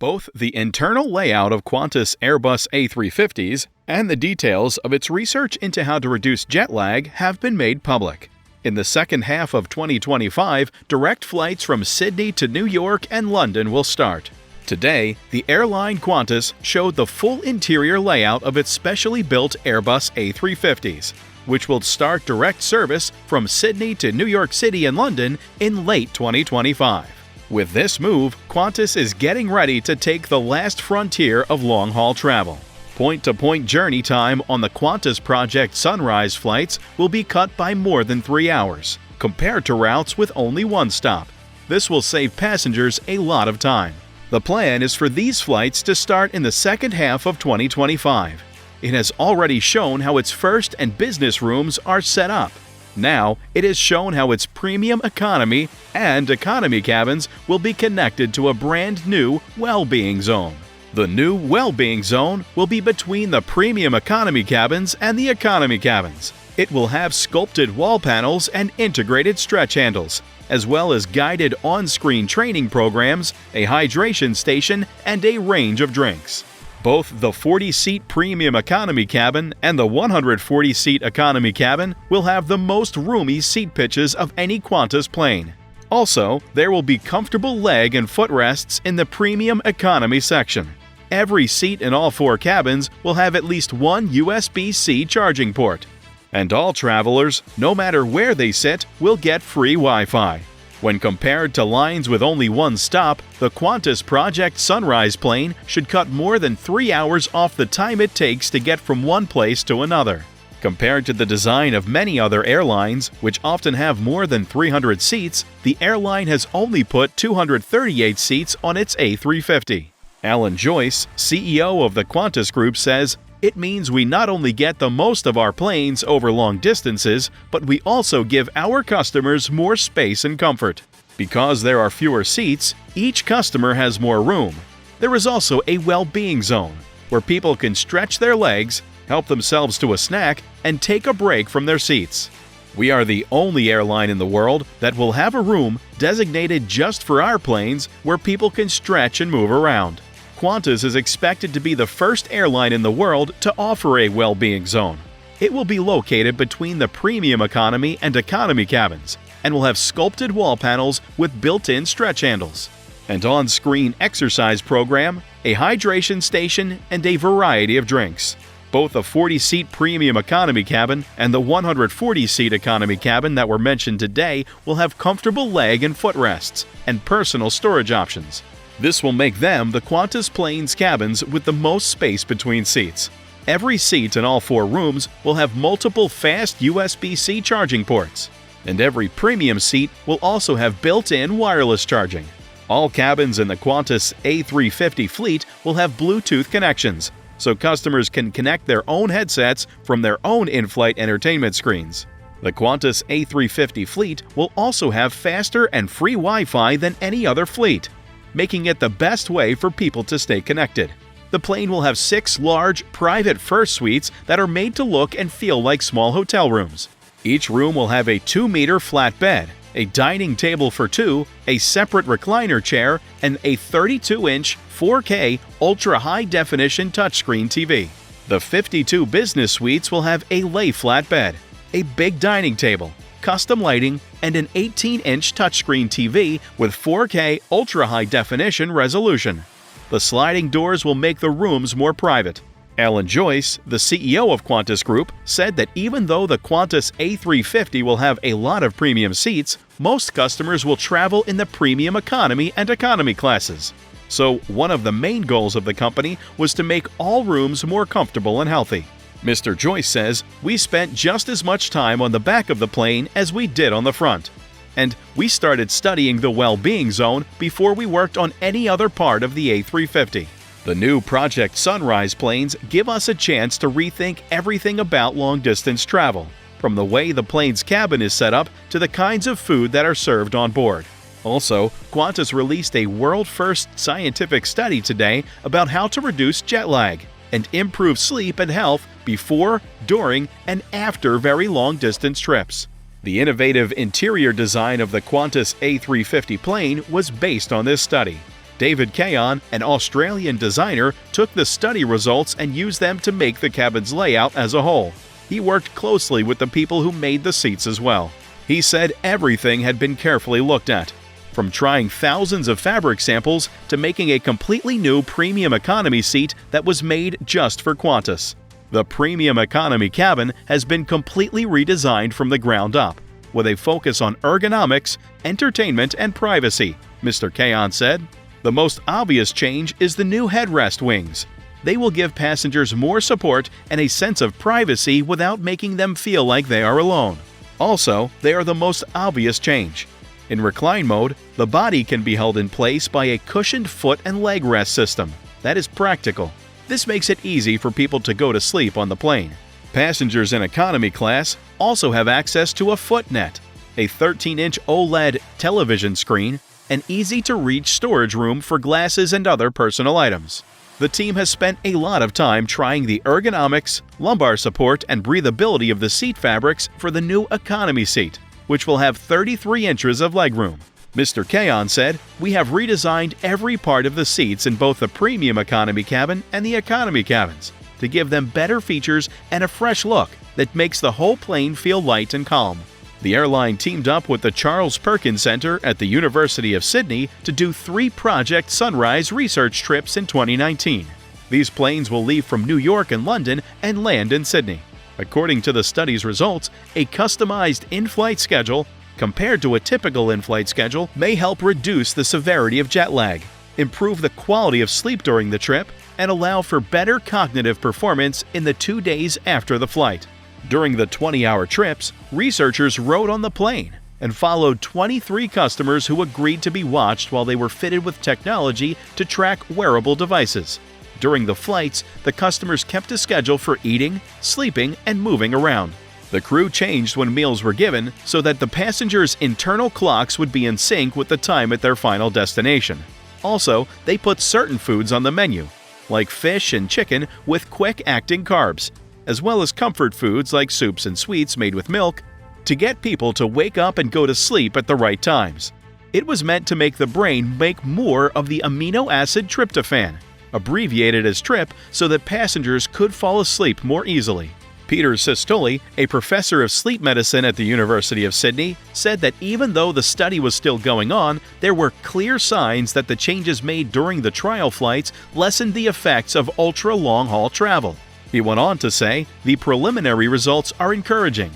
Both the internal layout of Qantas Airbus A350s and the details of its research into how to reduce jet lag have been made public. In the second half of 2025, direct flights from Sydney to New York and London will start. Today, the airline Qantas showed the full interior layout of its specially built Airbus A350s, which will start direct service from Sydney to New York City and London in late 2025. With this move, Qantas is getting ready to take the last frontier of long-haul travel. Point-to-point journey time on the Qantas Project Sunrise flights will be cut by more than 3 hours, compared to routes with only one stop. This will save passengers a lot of time. The plan is for these flights to start in the second half of 2025. It has already shown how its first and business rooms are set up. Now, it has shown how its premium economy and economy cabins will be connected to a brand new well-being zone. The new well-being zone will be between the premium economy cabins and the economy cabins. It will have sculpted wall panels and integrated stretch handles, as well as guided on-screen training programs, a hydration station, and a range of drinks. Both the 40-seat premium economy cabin and the 140-seat economy cabin will have the most roomy seat pitches of any Qantas plane. Also, there will be comfortable leg and footrests in the premium economy section. Every seat in all 4 cabins will have at least one USB-C charging port. And all travelers, no matter where they sit, will get free Wi-Fi. When compared to lines with only one stop, the Qantas Project Sunrise plane should cut more than 3 hours off the time it takes to get from one place to another. Compared to the design of many other airlines, which often have more than 300 seats, the airline has only put 238 seats on its A350. Alan Joyce, CEO of the Qantas Group, says, "It means we not only get the most of our planes over long distances, but we also give our customers more space and comfort. Because there are fewer seats, each customer has more room. There is also a well-being zone, where people can stretch their legs, help themselves to a snack, and take a break from their seats. We are the only airline in the world that will have a room designated just for our planes where people can stretch and move around." Qantas is expected to be the first airline in the world to offer a well-being zone. It will be located between the premium economy and economy cabins and will have sculpted wall panels with built-in stretch handles, an on-screen exercise program, a hydration station, and a variety of drinks. Both the 40-seat premium economy cabin and the 140-seat economy cabin that were mentioned today will have comfortable leg and footrests and personal storage options. This will make them the Qantas plane's cabins with the most space between seats. Every seat in all 4 rooms will have multiple fast USB-C charging ports, and every premium seat will also have built-in wireless charging. All cabins in the Qantas A350 fleet will have Bluetooth connections, so customers can connect their own headsets from their own in-flight entertainment screens. The Qantas A350 fleet will also have faster and free Wi-Fi than any other fleet, making it the best way for people to stay connected. The plane will have 6 large, private first suites that are made to look and feel like small hotel rooms. Each room will have a 2-meter flat bed, a dining table for 2, a separate recliner chair, and a 32-inch 4K ultra-high-definition touchscreen TV. The 52 business suites will have a lay-flat bed, a big dining table, custom lighting, and an 18-inch touchscreen TV with 4K ultra-high-definition resolution. The sliding doors will make the rooms more private. Alan Joyce, the CEO of Qantas Group, said that even though the Qantas A350 will have a lot of premium seats, most customers will travel in the premium economy and economy classes. So, one of the main goals of the company was to make all rooms more comfortable and healthy. Mr. Joyce says, "We spent just as much time on the back of the plane as we did on the front. And we started studying the well-being zone before we worked on any other part of the A350. The new Project Sunrise planes give us a chance to rethink everything about long-distance travel, from the way the plane's cabin is set up to the kinds of food that are served on board." Also, Qantas released a world-first scientific study today about how to reduce jet lag and improve sleep and health before, during, and after very long-distance trips. The innovative interior design of the Qantas A350 plane was based on this study. David Kayon, an Australian designer, took the study results and used them to make the cabin's layout as a whole. He worked closely with the people who made the seats as well. He said everything had been carefully looked at, from trying thousands of fabric samples to making a completely new premium economy seat that was made just for Qantas. The premium economy cabin has been completely redesigned from the ground up, with a focus on ergonomics, entertainment, and privacy, Mr. Kayon said. The most obvious change is the new headrest wings. They will give passengers more support and a sense of privacy without making them feel like they are alone. Also, they are the most obvious change. In recline mode, the body can be held in place by a cushioned foot and leg rest system. That is practical. This makes it easy for people to go to sleep on the plane. Passengers in economy class also have access to a footnet, a 13-inch OLED television screen, an easy-to-reach storage room for glasses and other personal items. The team has spent a lot of time trying the ergonomics, lumbar support, and breathability of the seat fabrics for the new economy seat, which will have 33 inches of legroom. Mr. Kayon said, "We have redesigned every part of the seats in both the premium economy cabin and the economy cabins to give them better features and a fresh look that makes the whole plane feel light and calm." The airline teamed up with the Charles Perkins Center at the University of Sydney to do 3 Project Sunrise research trips in 2019. These planes will leave from New York and London and land in Sydney. According to the study's results, a customized in-flight schedule, compared to a typical in-flight schedule, may help reduce the severity of jet lag, improve the quality of sleep during the trip, and allow for better cognitive performance in the 2 days after the flight. During the 20-hour trips, researchers rode on the plane and followed 23 customers who agreed to be watched while they were fitted with technology to track wearable devices. During the flights, the customers kept a schedule for eating, sleeping, and moving around. The crew changed when meals were given so that the passengers' internal clocks would be in sync with the time at their final destination. Also, they put certain foods on the menu, like fish and chicken with quick-acting carbs, as well as comfort foods like soups and sweets made with milk, to get people to wake up and go to sleep at the right times. It was meant to make the brain make more of the amino acid tryptophan, abbreviated as TRIP, so that passengers could fall asleep more easily. Peter Sistoli, a professor of sleep medicine at the University of Sydney, said that even though the study was still going on, there were clear signs that the changes made during the trial flights lessened the effects of ultra-long-haul travel. He went on to say, "The preliminary results are encouraging.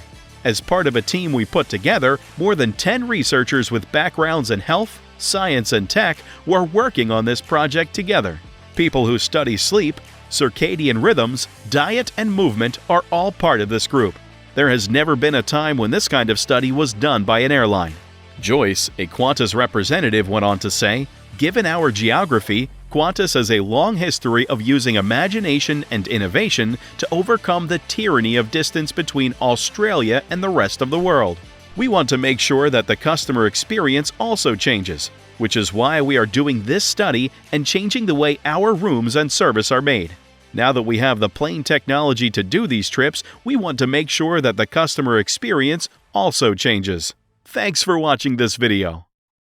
As part of a team we put together, more than 10 researchers with backgrounds in health, science, and tech were working on this project together. People who study sleep, circadian rhythms, diet, and movement are all part of this group. There has never been a time when this kind of study was done by an airline." Joyce, a Qantas representative, went on to say, "Given our geography, Qantas has a long history of using imagination and innovation to overcome the tyranny of distance between Australia and the rest of the world. We want to make sure that the customer experience also changes, which is why we are doing this study and changing the way our rooms and service are made. Now that we have the plane technology to do these trips, we want to make sure that the customer experience also changes." Thanks for watching this video.